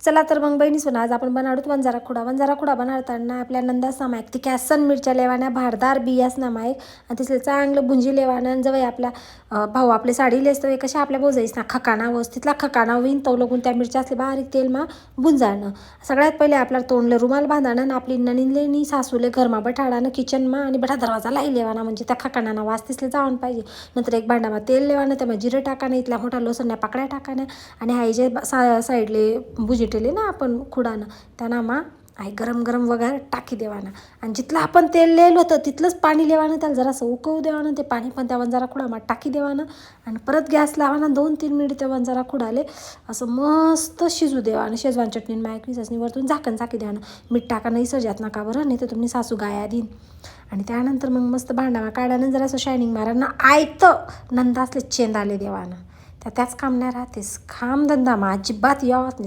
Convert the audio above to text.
चला तर मग बहिणीसून आज आपण बनाडूत वंजारा खुडा बनाडताना आपल्या नंदास नामायक ती कॅसन मिरच्या लेवाना भारदार बियास नामायक आणि तिथलं चांगलं बुंजी लेवाना जवळ आपल्या भाऊ आपले साडी लेसतो कशा आपल्या बोजाईस ना खकाना वस तिथला खकाना होईन तो लगून त्या मिरच्या असले बारीक तेलमा बुंजाणं सगळ्यात पहिले आपल्याला तोंडले रुमाल बांधाणं आपली ननिनलेनी सासूले घरमा बठाडानं किचनमा आणि बठा दरवाजा लाई लेवाना म्हणजे त्या खकानाना वास तिसले जाऊन पाहिजे. नंतर एक भांडामा तेल लेवानं त्यामध्ये जिरं टाकाणं इथल्या मोठा लसणल्या पाकळ्या टाकाणं आणि हाय जे साईडले बुजिटेले ना आपण खुडानं त्यांना मा आई गरम गरम वगैरे टाकी देवाना आणि जिथलं आपण तेल लिहिलं होतं तिथलंच पाणी लेवानं त्याला जरासं उकळू देवानं ते पाणी पण त्या वंजारा खुडामा टाकी देवानं आणि परत गॅस लावाना 2-3 मिनिट त्या वंजारा खुडाले असं मस्त शिजू देवानं. शेजवान चटणी मायक असणी वरतून झाकी देवानं. मीठ टाकानं इसर्जात नका बरं नाही तर तुम्ही सासू गाया देईन. आणि त्यानंतर मग मस्त भांडावा काढानं जरासं शायनिंग मारानं आयतं नंदा असले चेंदाले देवानं त्याच काम नाही राहतेस खाम धंदा मा अजिबात यावत नाही.